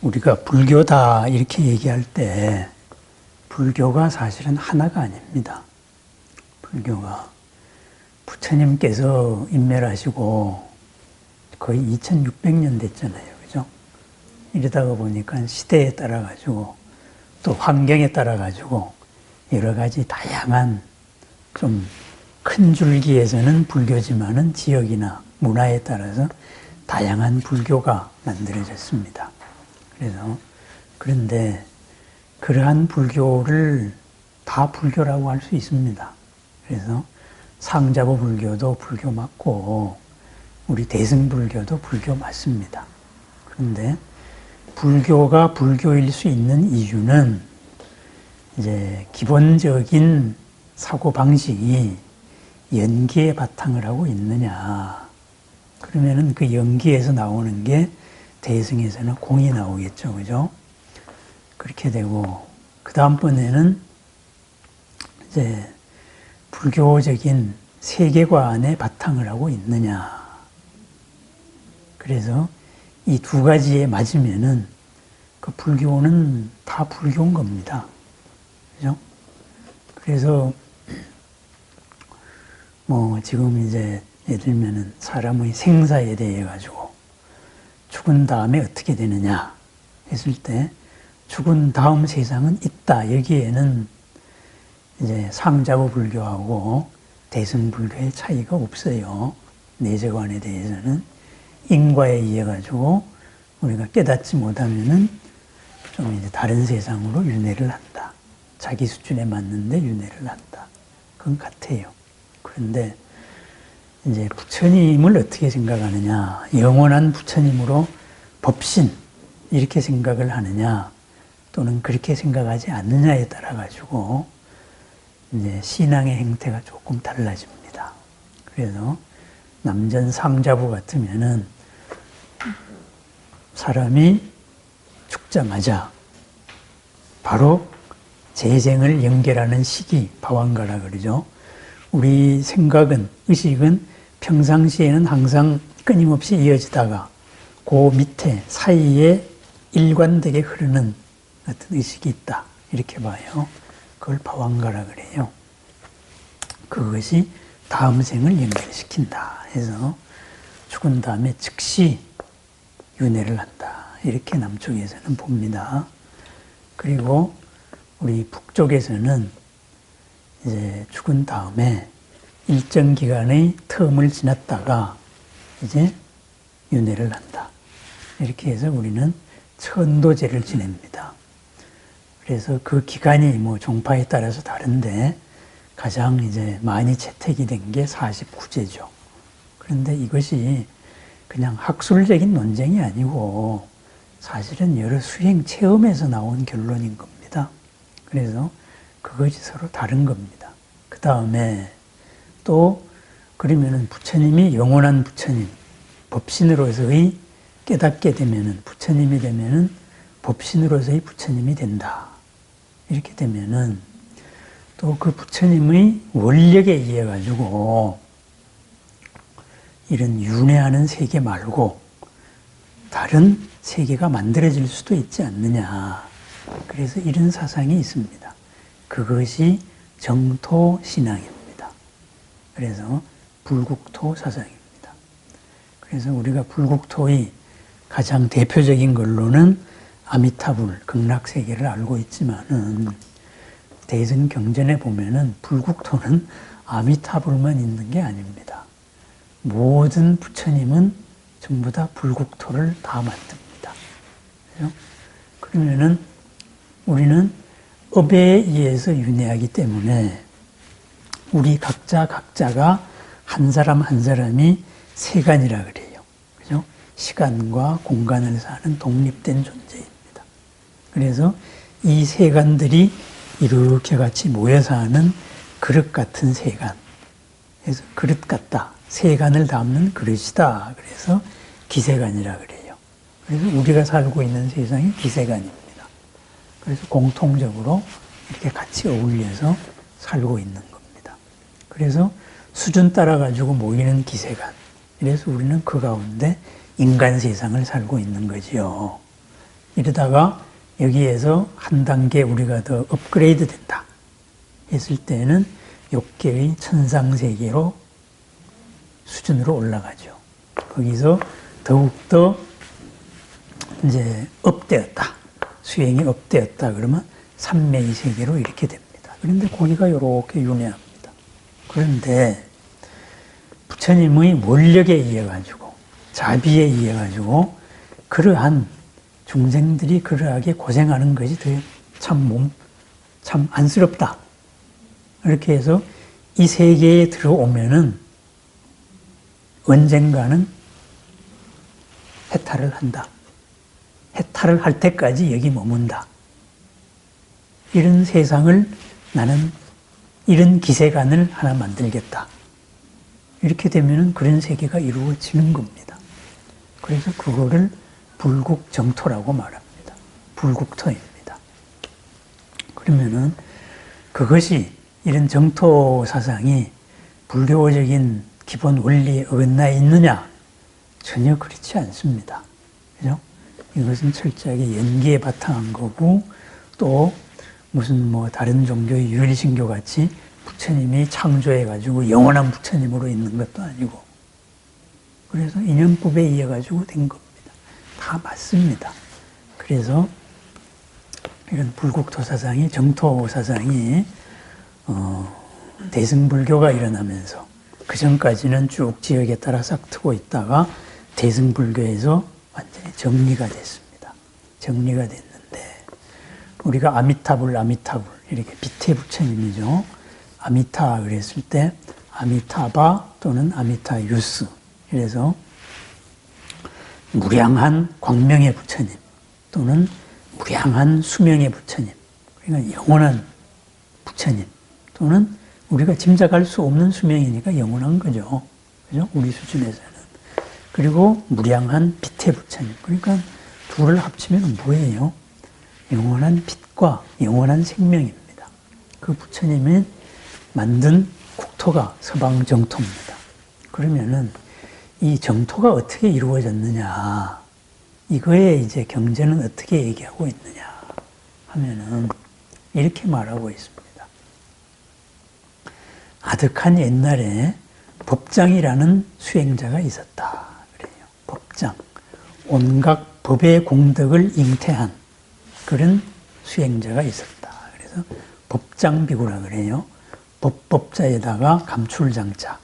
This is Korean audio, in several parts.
우리가 불교다 이렇게 얘기할 때 불교가 사실은 하나가 아닙니다. 불교가 부처님께서 인멸하시고 거의 2600년 됐잖아요. 그죠? 이러다가 보니까 시대에 따라 가지고 또 환경에 따라 가지고 여러 가지 다양한 좀 큰 줄기에서는 불교지만은 지역이나 문화에 따라서 다양한 불교가 만들어졌습니다. 그런데 그러한 불교를 다 불교라고 할 수 있습니다. 그래서 상자부 불교도 불교 맞고 우리 대승불교도 불교 맞습니다. 그런데 불교가 불교일 수 있는 이유는 이제 기본적인 사고 방식이 연기에 바탕을 하고 있느냐. 그러면은 그 연기에서 나오는 게 대승에서는 공이 나오겠죠. 그죠? 그렇게 되고, 그 다음번에는 이제 불교적인 세계관에 바탕을 하고 있느냐. 그래서 이 두 가지에 맞으면은 그 불교는 다 불교인 겁니다. 그죠? 그래서 뭐 지금 이제 예를 들면은 사람의 생사에 대해 가지고 죽은 다음에 어떻게 되느냐 했을 때 죽은 다음 세상은 있다. 여기에는 이제 상자부 불교하고 대승불교의 차이가 없어요. 내재관에 대해서는 인과에 의해 가지고 우리가 깨닫지 못하면은 좀 이제 다른 세상으로 윤회를 한다. 자기 수준에 맞는데 윤회를 한다. 그건 같아요. 그런데 이제 부처님을 어떻게 생각하느냐, 영원한 부처님으로 법신 이렇게 생각을 하느냐, 또는 그렇게 생각하지 않느냐에 따라 가지고 이제 신앙의 행태가 조금 달라집니다. 그래서 남전 상자부 같으면은 사람이 죽자마자 바로 재생을 연결하는 시기, 방황가라 그러죠. 우리 생각은, 의식은 평상시에는 항상 끊임없이 이어지다가 그 밑에 사이에 일관되게 흐르는 어떤 의식이 있다. 이렇게 봐요. 그걸 방황가라 그래요. 그것이 다음 생을 연결시킨다 해서 죽은 다음에 즉시 윤회를 한다. 이렇게 남쪽에서는 봅니다. 그리고 우리 북쪽에서는 이제 죽은 다음에 일정 기간의 텀을 지났다가 이제 윤회를 한다. 이렇게 해서 우리는 천도제를 지냅니다. 그래서 그 기간이 뭐 종파에 따라서 다른데 가장 이제 많이 채택이 된 게 49제죠. 그런데 이것이 그냥 학술적인 논쟁이 아니고 사실은 여러 수행 체험에서 나온 결론인 겁니다. 그래서 그것이 서로 다른 겁니다. 그 다음에 또 그러면은 부처님이 영원한 부처님, 법신으로서의 깨닫게 되면은 부처님이 되면은 법신으로서의 부처님이 된다. 이렇게 되면은 또 그 부처님의 원력에 의해 가지고 이런 윤회하는 세계 말고 다른 세계가 만들어질 수도 있지 않느냐. 그래서 이런 사상이 있습니다. 그것이 정토신앙입니다. 그래서 불국토 사상입니다. 그래서 우리가 불국토의 가장 대표적인 걸로는 아미타불, 극락세계를 알고 있지만은 대승경전에 보면은 불국토는 아미타불만 있는 게 아닙니다. 모든 부처님은 전부 다 불국토를 다 만듭니다. 그렇죠? 그러면은 우리는 업에 의해서 윤회하기 때문에 우리 각자가 한 사람 한 사람이 세간이라 그래요. 그죠? 시간과 공간을 사는 독립된 존재입니다. 그래서 이 세간들이 이렇게 같이 모여서 하는 그릇 같은 세간. 그래서 그릇 같다. 세간을 담는 그릇이다. 그래서 기세간이라 그래요. 그래서 우리가 살고 있는 세상이 기세간입니다. 그래서 공통적으로 이렇게 같이 어울려서 살고 있는 겁니다. 그래서 수준 따라 가지고 모이는 기세간. 그래서 우리는 그 가운데 인간 세상을 살고 있는 거지요. 이러다가 여기에서 한 단계 우리가 더 업그레이드 된다 했을 때는 욕계의 천상세계로 수준으로 올라가죠. 거기서 더욱더 이제 업되었다. 수행이 업되었다. 그러면 삼매의 세계로 이렇게 됩니다. 그런데 거기가 이렇게 윤회합니다. 그런데 부처님의 원력에 의해 가지고 자비에 의해 가지고 그러한 중생들이 그러하게 고생하는 것이 참 안쓰럽다. 이렇게 해서 이 세계에 들어오면은 언젠가는 해탈을 한다. 해탈을 할 때까지 여기 머문다. 이런 세상을 나는 이런 기세관을 하나 만들겠다. 이렇게 되면은 그런 세계가 이루어지는 겁니다. 그래서 그거를 불국정토라고 말합니다. 불국토입니다. 그러면은 그것이 이런 정토 사상이 불교적인 기본 원리에 어긋나 있느냐? 전혀 그렇지 않습니다. 그죠? 이것은 철저하게 연기에 바탕한 거고, 또 무슨 다른 종교의 유일신교 같이 부처님이 창조해가지고 영원한 부처님으로 있는 것도 아니고, 그래서 인연법에 의해 가지고 된 겁니다. 다 맞습니다. 그래서 이런 불국토 사상이, 정토 사상이 대승불교가 일어나면서 그 전까지는 쭉 지역에 따라 싹트고 있다가 대승불교에서 완전히 정리가 됐습니다. 정리가 됐는데 우리가 아미타불 이렇게 비태 부처님이죠. 아미타 그랬을 때 아미타바 또는 아미타유스, 그래서 무량한 광명의 부처님 또는 무량한 수명의 부처님, 그러니까 영원한 부처님 또는 우리가 짐작할 수 없는 수명이니까 영원한 거죠. 그죠? 우리 수준에서는. 그리고 무량한 빛의 부처님. 그러니까 둘을 합치면 뭐예요? 영원한 빛과 영원한 생명입니다. 그 부처님이 만든 국토가 서방 정토입니다. 그러면은 이 정토가 어떻게 이루어졌느냐, 이거에 이제 경전은 어떻게 얘기하고 있느냐 하면은 이렇게 말하고 있습니다. 아득한 옛날에 법장이라는 수행자가 있었다. 그래요. 법장. 온갖 법의 공덕을 잉태한 그런 수행자가 있었다. 그래서 법장비구라 그래요. 법자에다가 감출장자.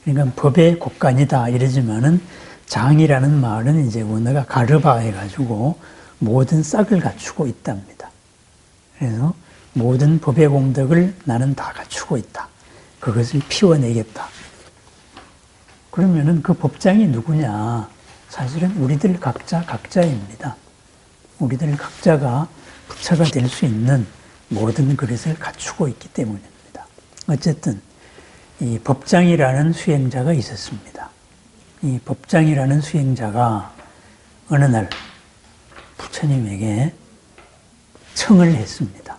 그러니까 법의 곳간이다 이러지만은 장이라는 말은 이제 원어가 가르바 해가지고 모든 싹을 갖추고 있답니다. 그래서 모든 법의 공덕을 나는 다 갖추고 있다. 그것을 피워내겠다. 그러면은 그 법장이 누구냐? 사실은 우리들 각자입니다. 우리들 각자가 부처가 될 수 있는 모든 그릇을 갖추고 있기 때문입니다. 어쨌든 이 법장이라는 수행자가 있었습니다. 이 법장이라는 수행자가 어느 날 부처님에게 청을 했습니다.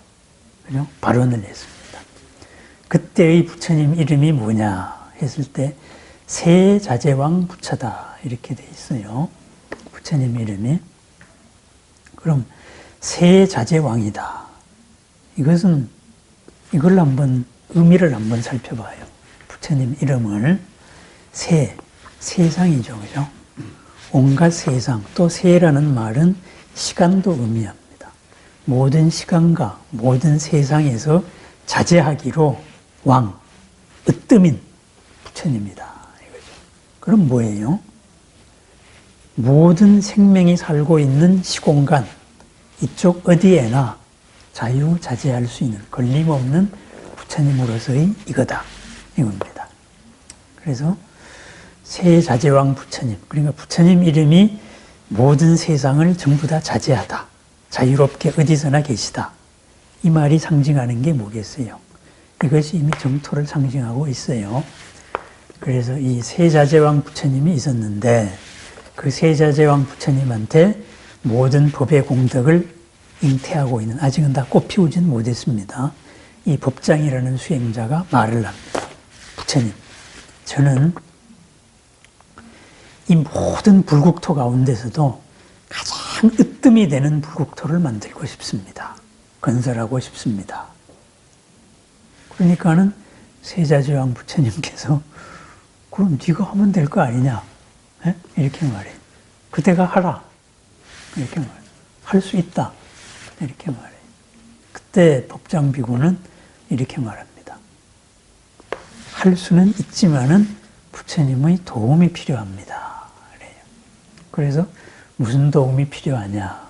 그죠? 발언을 했습니다. 그때의 부처님 이름이 뭐냐 했을 때 세자재왕 부처다 이렇게 돼 있어요. 부처님 이름이. 그럼 세자재왕이다. 이걸 한번 의미를 한번 살펴봐요. 부처님 이름을 세상이죠, 그죠? 온갖 세상, 또 세라는 말은 시간도 의미합니다. 모든 시간과 모든 세상에서 자제하기로 왕, 으뜸인 부처님이다. 이거죠. 그럼 뭐예요? 모든 생명이 살고 있는 시공간, 이쪽 어디에나 자유자재할 수 있는 걸림없는 부처님으로서의 이거다. 이겁니다. 그래서 세자재왕 부처님, 그러니까 부처님 이름이 모든 세상을 전부 다 자제하다. 자유롭게 어디서나 계시다. 이 말이 상징하는 게 뭐겠어요? 이것이 이미 정토를 상징하고 있어요. 그래서 이 세자재왕 부처님이 있었는데 그 세자재왕 부처님한테 모든 법의 공덕을 잉태하고 있는, 아직은 다 꽃피우지는 못했습니다. 이 법장이라는 수행자가 말을 합니다. 부처님, 저는 이 모든 불국토 가운데서도 가장 으뜸이 되는 불국토를 만들고 싶습니다. 건설하고 싶습니다. 그러니까는 세자지왕 부처님께서 그럼 네가 하면 될 거 아니냐? 에? 이렇게 말해. 그대가 하라. 이렇게 말해. 할 수 있다. 이렇게 말해. 그때 법장비구는 이렇게 말합니다. 할 수는 있지만은 부처님의 도움이 필요합니다. 그래요. 그래서 무슨 도움이 필요하냐?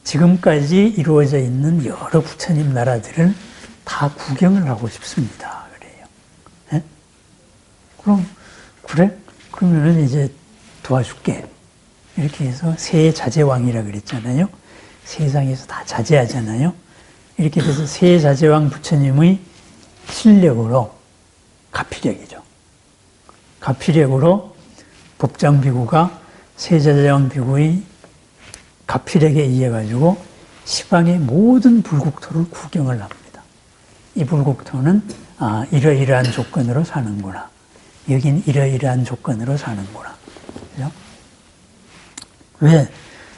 지금까지 이루어져 있는 여러 부처님 나라들을 다 구경을 하고 싶습니다. 그래요. 예? 그럼 그래? 그러면은 이제 도와줄게. 이렇게 해서 세자제왕이라 그랬잖아요. 세상에서 다 자제하잖아요. 이렇게 돼서 세자제왕 부처님의 실력으로 가피력이죠. 가피력으로 법장비구가 세자제왕 비구의 가피력에 의해 가지고 시방의 모든 불국토를 구경을 합니다. 이 불국토는 이러이러한 조건으로 사는구나. 여긴 이러이러한 조건으로 사는구나. 그죠?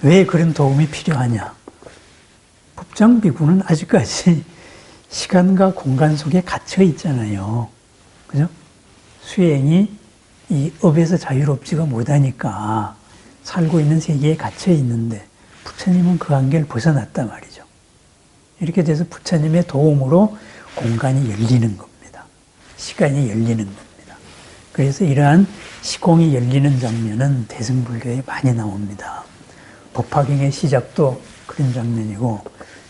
왜 그런 도움이 필요하냐? 법장비구는 아직까지 시간과 공간 속에 갇혀 있잖아요. 그죠? 수행이 이 업에서 자유롭지가 못하니까 살고 있는 세계에 갇혀 있는데 부처님은 그 한계를 벗어났단 말이죠. 이렇게 돼서 부처님의 도움으로 공간이 열리는 겁니다. 시간이 열리는 겁니다. 그래서 이러한 시공이 열리는 장면은 대승불교에 많이 나옵니다. 법화경의 시작도 그런 장면이고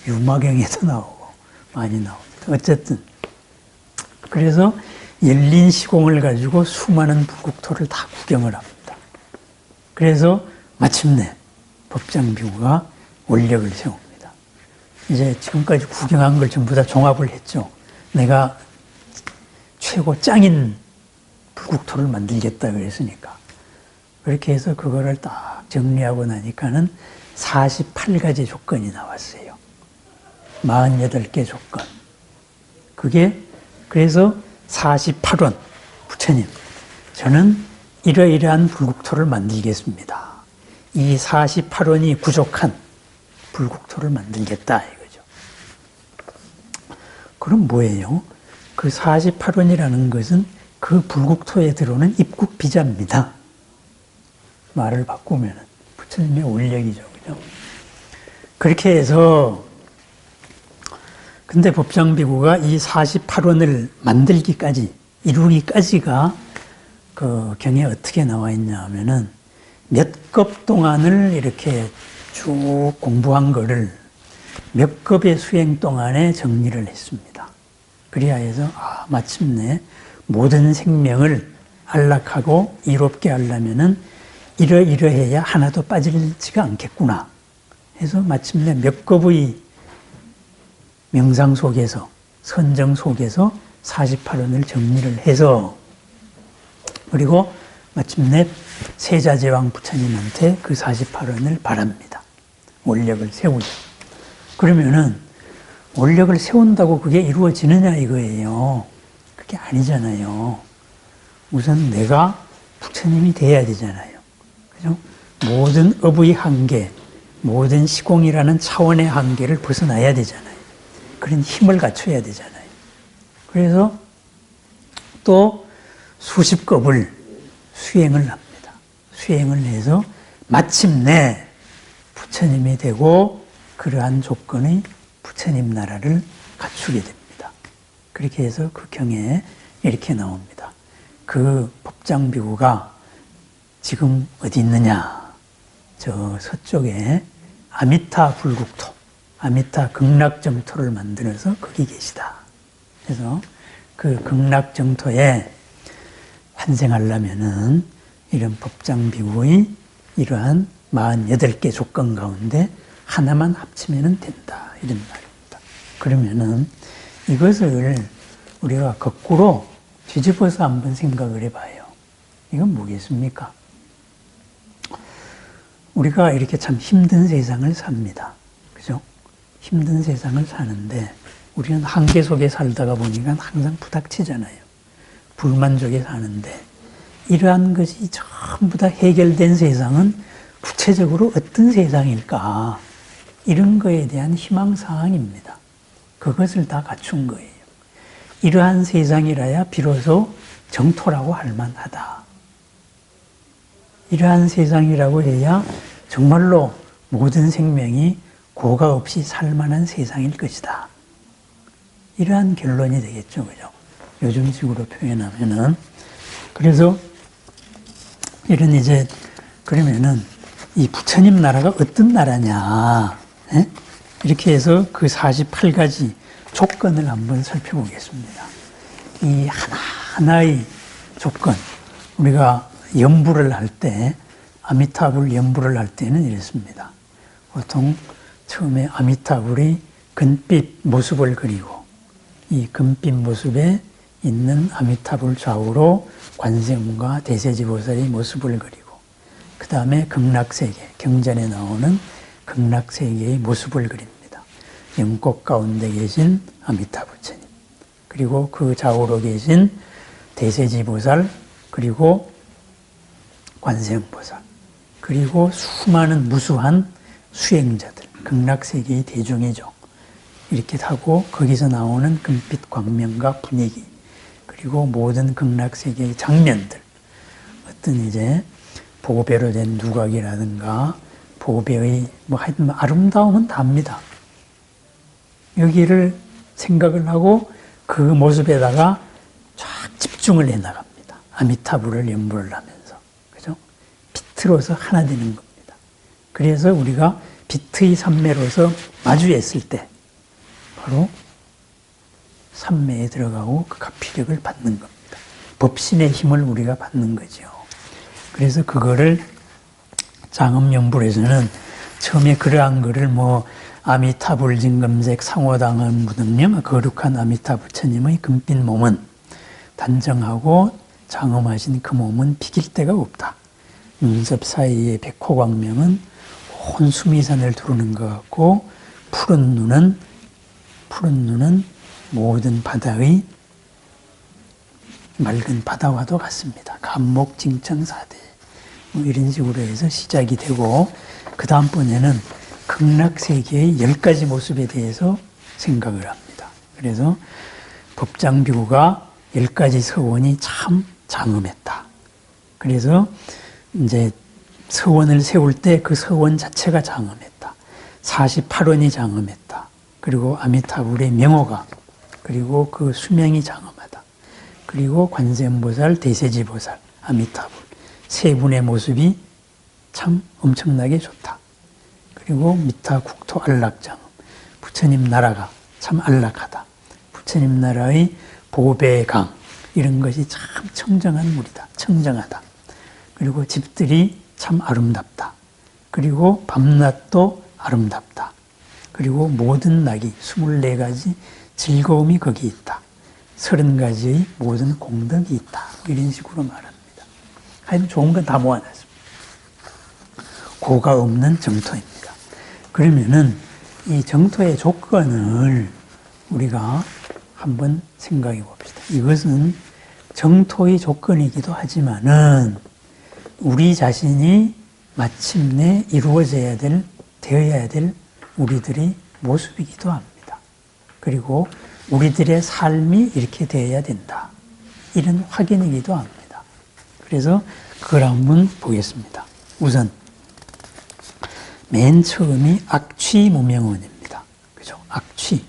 유마경에도 나오고 많이 나옵니다. 어쨌든 그래서 열린 시공을 가지고 수많은 불국토를 다 구경을 합니다. 그래서 마침내 법장비구가 원력을 세웁니다. 이제 지금까지 구경한 걸 전부 다 종합을 했죠. 내가 최고 짱인 불국토를 만들겠다 그랬으니까. 그렇게 해서 그거를 딱 정리하고 나니까는 48가지 조건이 나왔어요. 48개 조건. 그게 그래서 48원 부처님, 저는 이러이러한 불국토를 만들겠습니다. 이 48원이 부족한 불국토를 만들겠다 이거죠. 그럼 뭐예요? 그 48원이라는 것은 그 불국토에 들어오는 입국 비자입니다. 말을 바꾸면 부처님의 원력이죠. 그죠? 그렇게 해서 근데 법장비구가 이 48원을 만들기까지, 이루기까지가 그 경에 어떻게 나와 있냐 하면은 몇 급 동안을 이렇게 쭉 공부한 거를 몇 급의 수행 동안에 정리를 했습니다. 그리야 해서 마침내 모든 생명을 안락하고 이롭게 하려면은 이러이러해야 하나도 빠지지가 않겠구나 해서 마침내 몇 급의 명상 속에서, 선정 속에서 48원을 정리를 해서 그리고 마침내 세자제왕 부처님한테 그 48원을 바랍니다. 원력을 세우자. 그러면은 원력을 세운다고 그게 이루어지느냐 이거예요. 그게 아니잖아요. 우선 내가 부처님이 돼야 되잖아요. 그죠? 모든 업의 한계, 모든 시공이라는 차원의 한계를 벗어나야 되잖아요. 그런 힘을 갖춰야 되잖아요. 그래서 또 수십 급을 수행을 합니다. 수행을 해서 마침내 부처님이 되고 그러한 조건의 부처님 나라를 갖추게 됩니다. 그렇게 해서 그 경에 이렇게 나옵니다. 그 법장비구가 지금 어디 있느냐? 저 서쪽에 아미타 불국토, 아미타 극락정토를 만들어서 거기 계시다. 그래서 그 극락정토에 환생하려면은 이런 법장비구의 이러한 48개 조건 가운데 하나만 합치면 된다. 이런 말입니다. 그러면은 이것을 우리가 거꾸로 뒤집어서 한번 생각을 해봐요. 이건 뭐겠습니까? 우리가 이렇게 참 힘든 세상을 삽니다. 그죠? 힘든 세상을 사는데 우리는 한계 속에 살다가 보니까 항상 부닥치잖아요. 불만족에 사는데 이러한 것이 전부 다 해결된 세상은 구체적으로 어떤 세상일까? 이런 거에 대한 희망사항입니다. 그것을 다 갖춘 거예요. 이러한 세상이라야 비로소 정토라고 할 만하다. 이러한 세상이라고 해야 정말로 모든 생명이 고가 없이 살만한 세상일 것이다. 이러한 결론이 되겠죠. 그죠? 요즘식으로 표현하면은. 그래서 이런 이제 그러면은 이 부처님 나라가 어떤 나라냐. 에? 이렇게 해서 그 48가지 조건을 한번 살펴보겠습니다. 이 하나하나의 조건, 우리가 연부를 할 때, 아미타불 연부를 할 때는 이랬습니다. 보통 처음에 아미타불의 금빛 모습을 그리고 이 금빛 모습에 있는 아미타불 좌우로 관세음과 대세지보살의 모습을 그리고 그 다음에 극락세계, 경전에 나오는 극락세계의 모습을 그립니다. 영꽃 가운데 계신 아미타 부처님, 그리고 그 좌우로 계신 대세지보살, 그리고 관세음보살, 그리고 수많은 무수한 수행자들, 극락세계의 대중이죠. 이렇게 하고 거기서 나오는 금빛 광명과 분위기, 그리고 모든 극락세계의 장면들, 어떤 이제 보배로 된 누각이라든가 보배의 뭐 하여튼 아름다움은 답니다. 여기를 생각을 하고 그 모습에다가 쫙 집중을 해 나갑니다. 아미타불을 연부를 하면서. 그죠? 비트로서 하나 되는 겁니다. 그래서 우리가 비트의 삼매로서 마주했을 때 바로 삼매에 들어가고 그 가피력을 받는 겁니다. 법신의 힘을 우리가 받는 거죠. 그래서 그거를 장엄연불에서는 처음에 그러한 거를 뭐 아미타불 진금색 상호당한 무등령 거룩한 아미타 부처님의 금빛 몸은 단정하고 장엄하신 그 몸은 비길 데가 없다. 눈썹 사이의 백호광명은 온 수미산을 두르는 것 같고 푸른 눈은 모든 바다의 맑은 바다와도 같습니다. 감목징천사대 뭐 이런 식으로 해서 시작이 되고 그 다음번에는 극락세계의 10가지 모습에 대해서 생각을 합니다. 그래서 법장비구가 10가지 서원이 참 장엄했다. 그래서 이제 서원을 세울 때 그 서원 자체가 장엄했다. 48원이 장엄했다. 그리고 아미타불의 명호가, 그리고 그 수명이 장엄하다. 그리고 관세음보살, 대세지보살, 아미타불 세 분의 모습이 참 엄청나게 좋다. 그리고 미타 국토 안락장엄, 부처님 나라가 참 안락하다. 부처님 나라의 보배강 이런 것이 참 청정한 물이다. 청정하다. 그리고 집들이 참 아름답다. 그리고 밤낮도 아름답다. 그리고 모든 낙이 24가지 즐거움이 거기 있다. 30가지의 모든 공덕이 있다. 이런 식으로 말합니다. 하여튼 좋은 건 다 모아놨습니다. 고가 없는 정토입니다. 그러면은 이 정토의 조건을 우리가 한번 생각해 봅시다. 이것은 정토의 조건이기도 하지만은 우리 자신이 마침내 이루어져야 될, 되어야 될 우리들의 모습이기도 합니다. 그리고 우리들의 삶이 이렇게 되어야 된다. 이런 확인이기도 합니다. 그래서 그걸 한번 보겠습니다. 우선 맨 처음이 악취무명원입니다. 그죠? 악취.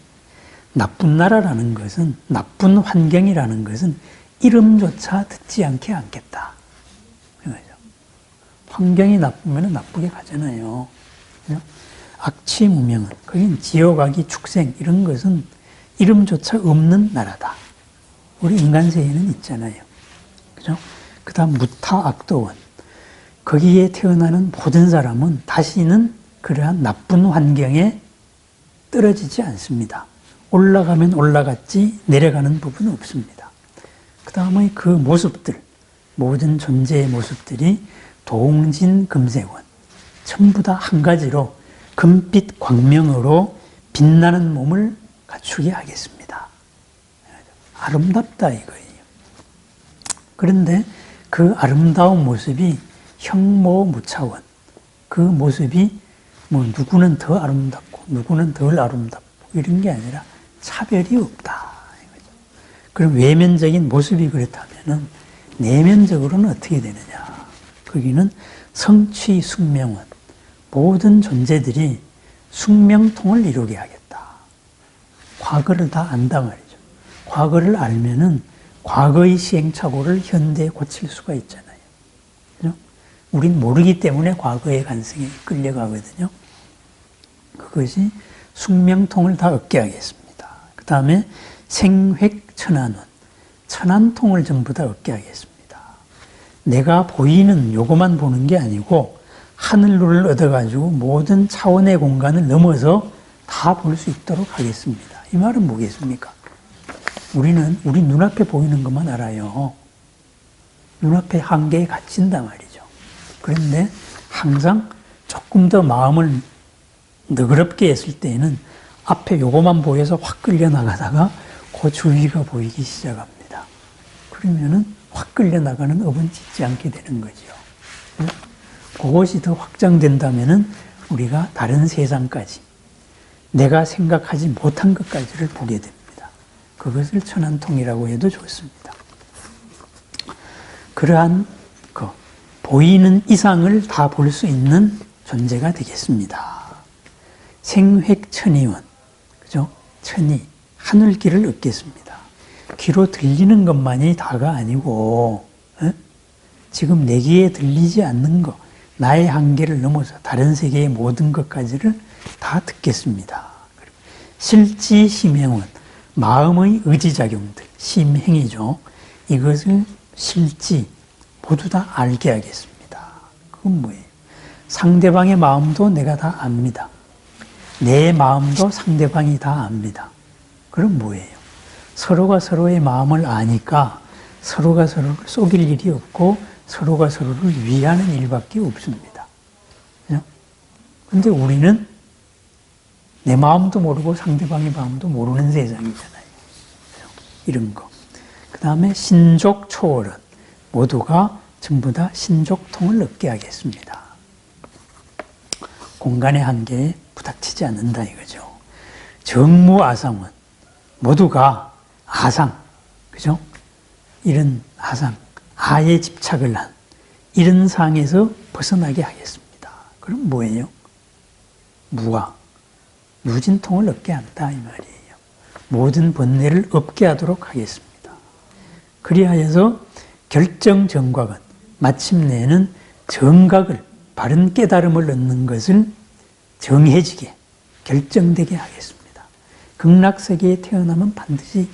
나쁜 나라라는 것은, 나쁜 환경이라는 것은 이름조차 듣지 않겠다. 그죠? 환경이 나쁘면 나쁘게 가잖아요. 그죠? 악취무명은, 거긴 지옥악이 축생, 이런 것은 이름조차 없는 나라다. 우리 인간세계는 있잖아요. 그죠? 그 다음 무타악도원. 거기에 태어나는 모든 사람은 다시는 그러한 나쁜 환경에 떨어지지 않습니다. 올라가면 올라갔지 내려가는 부분은 없습니다. 그 다음에 그 모습들, 모든 존재의 모습들이 동진금색원, 전부 다 한 가지로 금빛 광명으로 빛나는 몸을 갖추게 하겠습니다. 아름답다 이거예요. 그런데 그 아름다운 모습이 형모무차원, 그 모습이 뭐 누구는 더 아름답고 누구는 덜 아름답고 이런 게 아니라 차별이 없다. 그럼 외면적인 모습이 그렇다면은 내면적으로는 어떻게 되느냐? 거기는 성취 숙명은 모든 존재들이 숙명통을 이루게 하겠다. 과거를 다 안다 말이죠. 과거를 알면은 과거의 시행착오를 현대에 고칠 수가 있잖아요. 그죠? 우린 모르기 때문에 과거의 간성에 끌려가거든요. 그것이 숙명통을 다 얻게 하겠습니다. 그 다음에 생획천안운, 천안통을 전부 다 얻게 하겠습니다. 내가 보이는 요거만 보는 게 아니고 하늘눈을 얻어가지고 모든 차원의 공간을 넘어서 다 볼 수 있도록 하겠습니다. 이 말은 뭐겠습니까? 우리는 우리 눈앞에 보이는 것만 알아요. 눈앞에 한계에 갇힌단 말이죠. 그런데 항상 조금 더 마음을 너그럽게 했을 때에는 앞에 요거만 보여서 확 끌려 나가다가 그 주위가 보이기 시작합니다. 그러면은 확 끌려 나가는 업은 짓지 않게 되는 거죠. 그것이 더 확장된다면은 우리가 다른 세상까지 내가 생각하지 못한 것까지를 보게 됩니다. 그것을 천안통이라고 해도 좋습니다. 그러한 보이는 이상을 다 볼 수 있는 존재가 되겠습니다. 생획천이원, 그죠? 천이 하늘길을 얻겠습니다. 귀로 들리는 것만이 다가 아니고 지금 내 귀에 들리지 않는 것, 나의 한계를 넘어서 다른 세계의 모든 것까지를 다 듣겠습니다. 실지 심행은 마음의 의지작용들, 심행이죠. 이것을 실지 모두 다 알게 하겠습니다. 그건 뭐예요? 상대방의 마음도 내가 다 압니다. 내 마음도 상대방이 다 압니다. 그럼 뭐예요? 서로가 서로의 마음을 아니까 서로가 서로를 속일 일이 없고 서로가 서로를 위하는 일밖에 없습니다. 그런데 우리는 내 마음도 모르고 상대방의 마음도 모르는 세상이잖아요. 이런 거. 그 다음에 신족 초월은 모두가 전부 다 신족통을 얻게 하겠습니다. 공간의 한계에 부닥치지 않는다 이거죠. 정무아상은 모두가 아상, 그죠? 이런 아상, 아에 집착을 한 이런 상에서 벗어나게 하겠습니다. 그럼 뭐예요? 무아, 무진통을 얻게 한다 이 말이에요. 모든 번뇌를 없게 하도록 하겠습니다. 그리하여서 결정정각은 마침내는 정각을 바른 깨달음을 얻는 것을 정해지게 결정되게 하겠습니다. 극락세계에 태어나면 반드시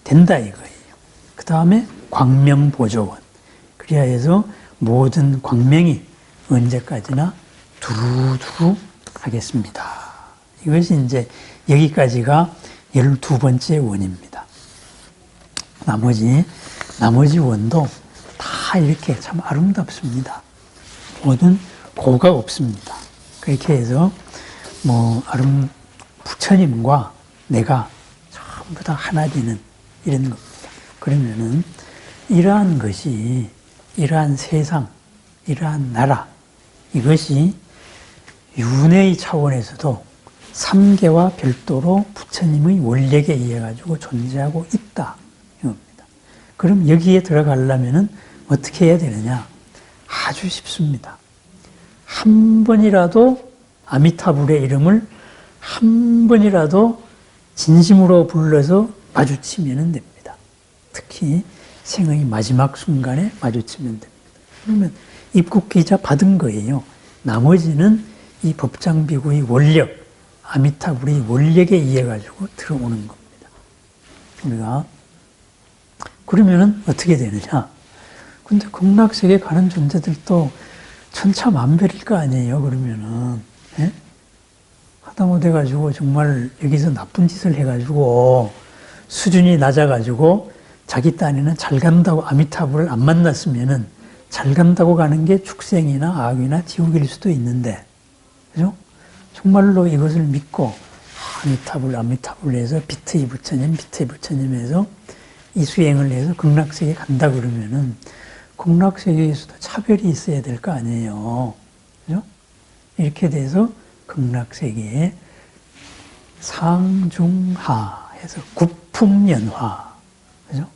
된다 이거예요. 그 다음에 광명보조원, 그리하여서 모든 광명이 언제까지나 두루두루 하겠습니다. 이것이 이제 여기까지가 12번째 원입니다. 나머지 원도 다 이렇게 참 아름답습니다. 모든 고가 없습니다. 그렇게 해서 부처님과 내가 전부 다 하나 되는 이런 겁니다. 그러면은 이러한 것이, 이러한 세상, 이러한 나라, 이것이 윤회의 차원에서도 삼계와 별도로 부처님의 원력에 의해 가지고 존재하고 있다 이겁니다. 그럼 여기에 들어가려면은 어떻게 해야 되느냐? 아주 쉽습니다. 한 번이라도 아미타불의 이름을 한 번이라도 진심으로 불러서 마주치면 됩니다. 특히 생의 마지막 순간에 마주치면 됩니다. 그러면 입국기자 받은 거예요. 나머지는 이 법장비구의 원력, 아미타불의 원력에 의해 가지고 들어오는 겁니다. 우리가 그러면은 어떻게 되느냐? 근데 극락세계 가는 존재들도 천차만별일 거 아니에요. 그러면은 하다못해 가지고 정말 여기서 나쁜 짓을 해가지고 수준이 낮아가지고 자기 딴에는 잘 간다고 아미타불을 안 만났으면은 잘 간다고 가는 게 축생이나 악이나 지옥일 수도 있는데, 그죠? 정말로 이것을 믿고 아미타불 해서 비트이 부처님 해서 이 수행을 해서 극락세계 간다 그러면은 극락세계에서도 차별이 있어야 될 거 아니에요. 그죠? 이렇게 돼서 극락세계에 상중하 해서 구품연화, 그죠?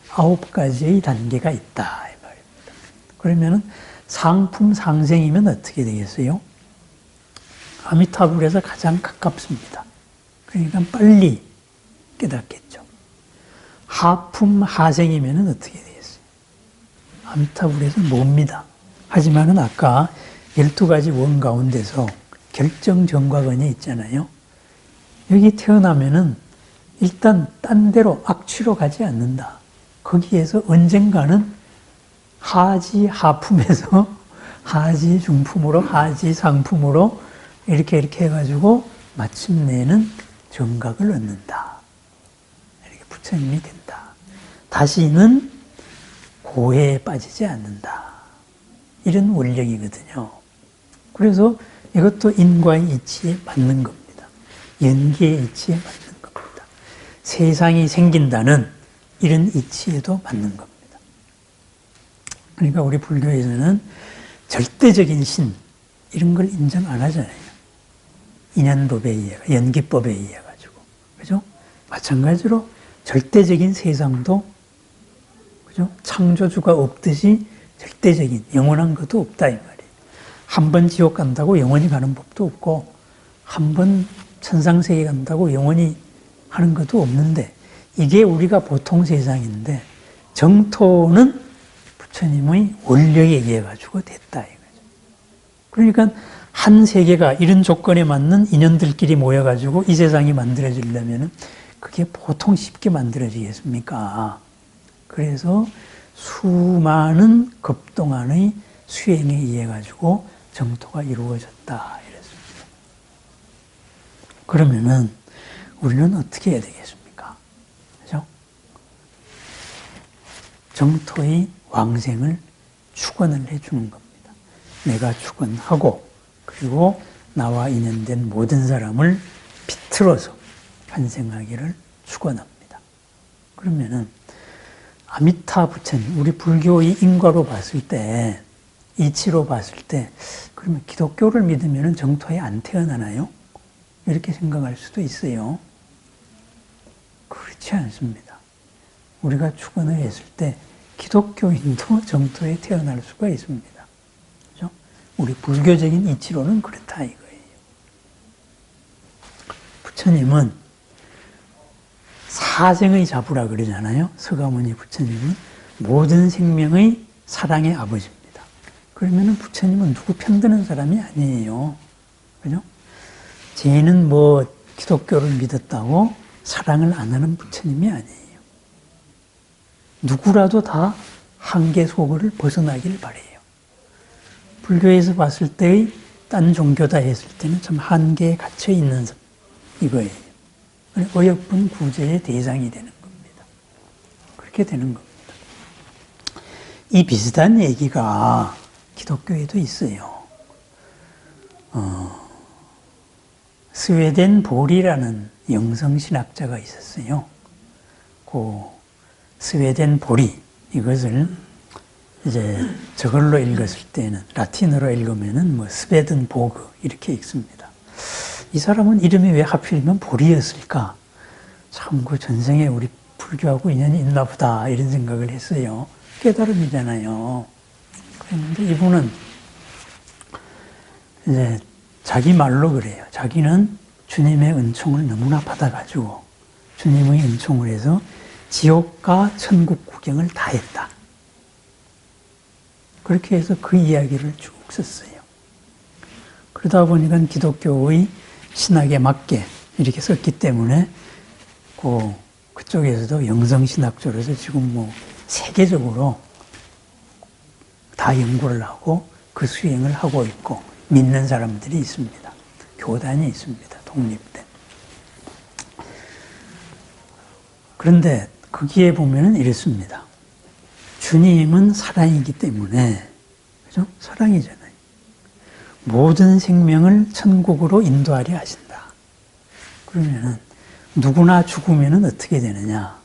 9가지의 단계가 있다 이 말입니다. 그러면은 상품 상생이면 어떻게 되겠어요? 아미타불에서 가장 가깝습니다. 그러니까 빨리 깨닫겠죠. 하품 하생이면 어떻게 되겠어요? 아미타불에서 멉니다. 하지만은 아까 12가지 원 가운데서 결정정과근이 있잖아요. 여기 태어나면은 일단 딴 데로 악취로 가지 않는다. 거기에서 언젠가는 하지 하품에서 하지 중품으로 하지 상품으로 이렇게 해가지고 마침내는 정각을 얻는다. 이렇게 부처님이 된다. 다시는 고해에 빠지지 않는다. 이런 원력이거든요. 그래서 이것도 인과의 이치에 맞는 겁니다. 연기의 이치에 맞는 겁니다. 세상이 생긴다는 이런 이치에도 맞는 겁니다. 그러니까 우리 불교에서는 절대적인 신 이런 걸 인정 안 하잖아요. 인연법에 의해, 연기법에 의해 가지고, 그죠? 마찬가지로 절대적인 세상도, 그죠? 창조주가 없듯이 절대적인 영원한 것도 없다 이 말이에요. 한 번 지옥 간다고 영원히 가는 법도 없고, 한 번 천상세계 간다고 영원히 하는 것도 없는데, 이게 우리가 보통 세상인데 정토는 부처님의 원력에 의해 가지고 됐다 이거죠. 그러니까 한 세계가 이런 조건에 맞는 인연들끼리 모여가지고 이 세상이 만들어지려면 그게 보통 쉽게 만들어지겠습니까? 그래서 수많은 급동안의 수행에 의해 가지고 정토가 이루어졌다 이랬습니다. 그러면은 우리는 어떻게 해야 되겠습니까? 그죠? 정토의 왕생을 축원을 해주는 겁니다. 내가 축원하고 그리고 나와 인연된 모든 사람을 비틀어서 환생하기를 축원합니다. 그러면은 아미타 부처님, 우리 불교의 인과로 봤을 때, 이치로 봤을 때, 그러면 기독교를 믿으면 정토에 안 태어나나요? 이렇게 생각할 수도 있어요. 그렇지 않습니다. 우리가 축원을 했을 때 기독교인도 정토에 태어날 수가 있습니다. 그렇죠? 우리 불교적인 이치로는 그렇다 이거예요. 부처님은 사생의 자부라 그러잖아요. 서가모니 부처님은 모든 생명의 사랑의 아버지입니다. 그러면 부처님은 누구 편드는 사람이 아니에요. 그죠? 쟤는 뭐 기독교를 믿었다고 사랑을 안 하는 부처님이 아니에요. 누구라도 다 한계 속을 벗어나길 바래요. 불교에서 봤을 때의 딴 종교다 했을 때는 참 한계에 갇혀 있는 이거예요. 어여쁜 구제의 대상이 되는 겁니다. 그렇게 되는 겁니다. 이 비슷한 얘기가 기독교에도 있어요. 스웨덴 보리라는 영성신학자가 있었어요. 그 스웨덴 보리 이것을 이제 저걸로 읽었을 때는 라틴어로 읽으면은 뭐 스웨덴 보그 이렇게 읽습니다. 이 사람은 이름이 왜 하필이면 보리였을까? 참 그 전생에 우리 불교하고 인연이 있나 보다 이런 생각을 했어요. 깨달음이잖아요. 그런데 이분은 이제 자기 말로 그래요. 자기는 주님의 은총을 너무나 받아가지고 주님의 은총을 해서 지옥과 천국 구경을 다 했다. 그렇게 해서 그 이야기를 쭉 썼어요. 그러다 보니까 기독교의 신학에 맞게 이렇게 썼기 때문에 그쪽에서도 영성신학조로서 지금 뭐 세계적으로 다 연구를 하고 그 수행을 하고 있고 믿는 사람들이 있습니다. 교단이 있습니다. 독립된. 그런데 거기에 보면은 이렇습니다. 주님은 사랑이기 때문에, 그죠? 사랑이잖아요. 모든 생명을 천국으로 인도하려 하신다. 그러면은 누구나 죽으면은 어떻게 되느냐?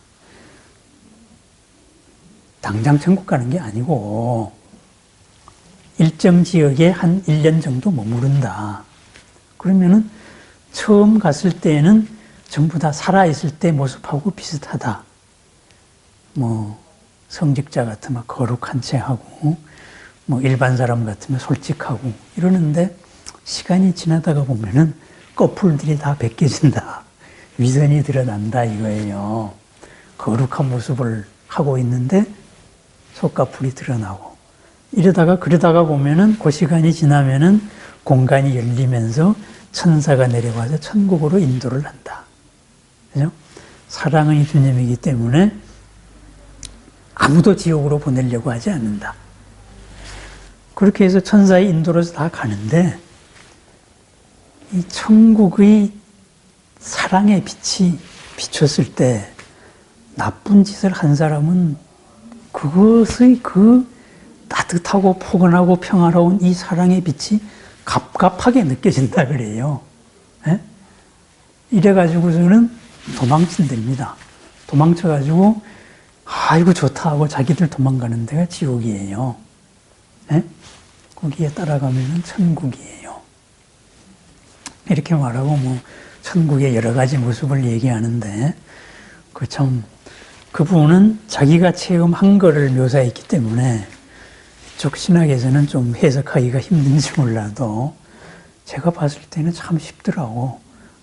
당장 천국 가는 게 아니고 일정 지역에 한 1년 정도 머무른다. 그러면은 처음 갔을 때는 전부 다 살아있을 때 모습하고 비슷하다. 뭐 성직자 같으면 거룩한 채 하고 뭐 일반 사람 같으면 솔직하고 이러는데 시간이 지나다가 보면은 꺼풀들이 다 벗겨진다. 위선이 드러난다 이거예요. 거룩한 모습을 하고 있는데 속꺼풀이 드러나고 그러다가 보면은 그 시간이 지나면은 공간이 열리면서 천사가 내려와서 천국으로 인도를 한다. 그죠? 사랑의 주님이기 때문에 아무도 지옥으로 보내려고 하지 않는다. 그렇게 해서 천사의 인도로서 다 가는데 이 천국의 사랑의 빛이 비쳤을 때 나쁜 짓을 한 사람은 그것의 그 따뜻하고 포근하고 평화로운 이 사랑의 빛이 갑갑하게 느껴진다 그래요. 예? 이래가지고서는 도망친답니다. 도망쳐가지고 아이고 좋다 하고 자기들 도망가는 데가 지옥이에요. 예? 거기에 따라가면은 천국이에요. 이렇게 말하고 뭐 천국의 여러 가지 모습을 얘기하는데 그분은 자기가 체험한 거를 묘사했기 때문에 이쪽 신학에서는 좀 해석하기가 힘든지 몰라도 제가 봤을 때는 참 쉽더라고.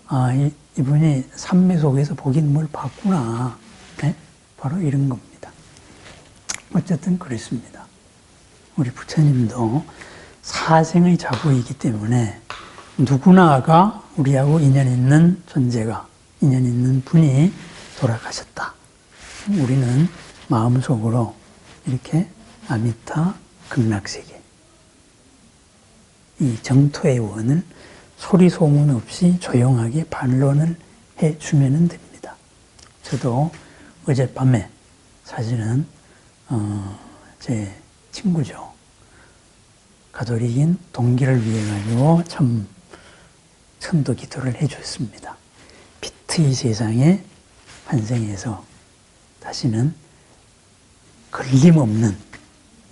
아, 이분이 삶의 속에서 보긴 뭘 봤구나. 네? 바로 이런 겁니다. 어쨌든 그렇습니다. 우리 부처님도 사생의 자부이기 때문에 누구나가 우리하고 인연 있는 존재가, 인연 있는 분이 돌아가셨다. 우리는 마음속으로 이렇게 아미타 극락세계, 이 정토의 원을 소리 소문 없이 조용하게 반론을 해주면 됩니다. 저도 어젯밤에 사실은 제 친구죠. 가톨릭인 동기를 위해 가지고 참 천도 기도를 해줬습니다. 피트의 세상에 환생해서 다시는 걸림없는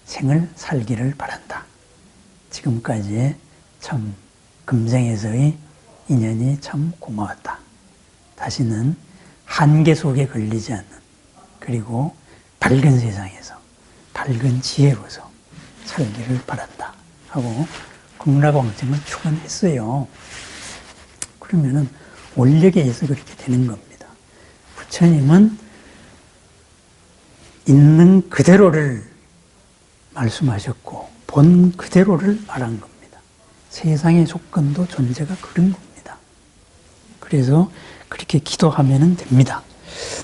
생을 살기를 바란다. 지금까지의 참 금생에서의 인연이 참 고마웠다. 다시는 한계 속에 걸리지 않는, 그리고 밝은 세상에서 밝은 지혜로서 살기를 바란다 하고 극락왕정을 축원했어요. 그러면은 원력에 의해서 그렇게 되는 겁니다. 부처님은 있는 그대로를 말씀하셨고 본 그대로를 말한 겁니다. 세상의 조건도 존재가 그런 겁니다. 그래서 그렇게 기도하면 됩니다.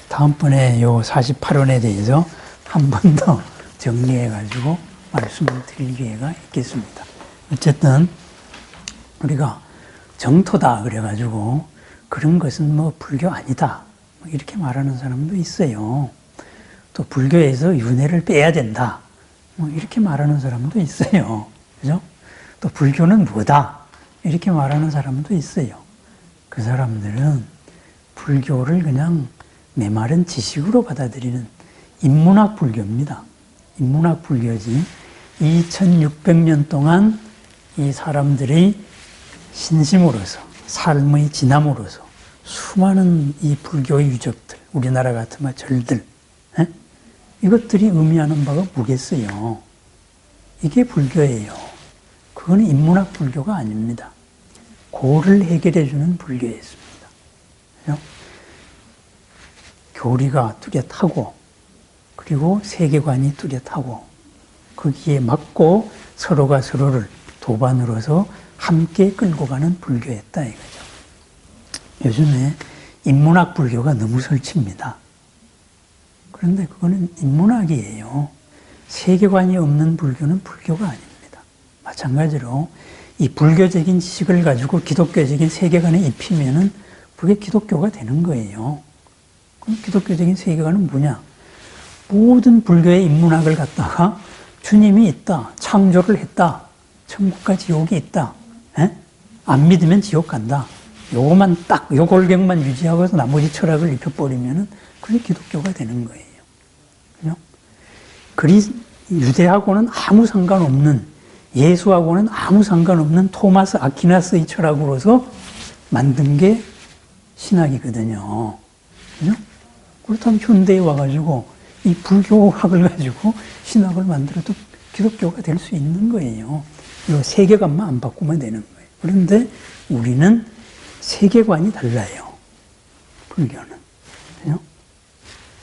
다음번에 요 48원에 대해서 한 번 더 정리해가지고 말씀을 드릴 기회가 있겠습니다. 어쨌든 우리가 정토다 그래가지고 그런 것은 뭐 불교 아니다 이렇게 말하는 사람도 있어요. 또 불교에서 윤회를 빼야 된다 뭐 이렇게 말하는 사람도 있어요. 그죠? 또 불교는 뭐다 이렇게 말하는 사람도 있어요. 그 사람들은 불교를 그냥 메마른 지식으로 받아들이는 인문학 불교입니다. 인문학 불교지 2600년 동안 이 사람들의 신심으로서 삶의 지남으로서 수많은 이 불교의 유적들, 우리나라 같으면 절들, 에? 이것들이 의미하는 바가 뭐겠어요? 이게 불교예요. 그거는 인문학 불교가 아닙니다. 고를 해결해주는 불교였습니다. 그죠? 교리가 뚜렷하고 그리고 세계관이 뚜렷하고 거기에 맞고 서로가 서로를 도반으로서 함께 끌고 가는 불교였다 이거죠. 요즘에 인문학 불교가 너무 설칩니다. 그런데 그거는 인문학이에요. 세계관이 없는 불교는 불교가 아닙니다. 마찬가지로 이 불교적인 지식을 가지고 기독교적인 세계관에 입히면은 그게 기독교가 되는 거예요. 그럼 기독교적인 세계관은 뭐냐? 모든 불교의 인문학을 갖다가 주님이 있다, 창조를 했다, 천국과 지옥이 있다, 에? 안 믿으면 지옥 간다. 요거만 딱, 요 골격만 유지하고서 나머지 철학을 입혀버리면은 그게 기독교가 되는 거예요. 그죠? 유대하고는 아무 상관없는 예수하고는 아무 상관없는 토마스 아퀴나스의 철학으로서 만든 게 신학이거든요. 그죠? 그렇다면 현대에 와가지고 이 불교학을 가지고 신학을 만들어도 기독교가 될 수 있는 거예요. 이 세계관만 안 바꾸면 되는 거예요. 그런데 우리는 세계관이 달라요. 불교는. 그죠?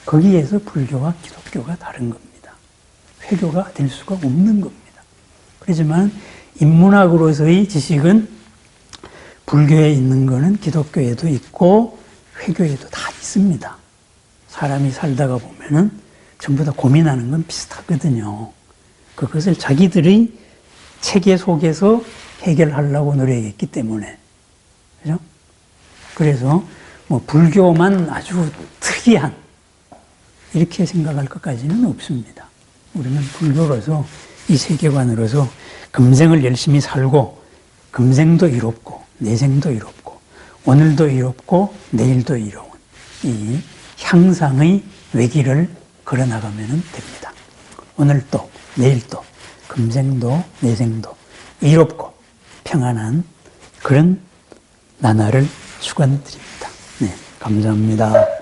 거기에서 불교와 기독교가 다른 겁니다. 회교가 될 수가 없는 겁니다. 그렇지만 인문학으로서의 지식은 불교에 있는 거는 기독교에도 있고 회교에도 다 있습니다. 사람이 살다가 보면은 전부 다 고민하는 건 비슷하거든요. 그것을 자기들의 체계 속에서 해결하려고 노력했기 때문에. 그죠? 그래서 뭐 불교만 아주 특이한 이렇게 생각할 것까지는 없습니다. 우리는 불교로서 이 세계관으로서 금생을 열심히 살고 금생도 이롭고 내생도 이롭고 오늘도 이롭고 내일도 이로운 이 향상의 외길을 걸어나가면 됩니다. 오늘도 내일도 금생도 내생도 이롭고 평안한 그런 나날을 축원드립니다. 네, 감사합니다.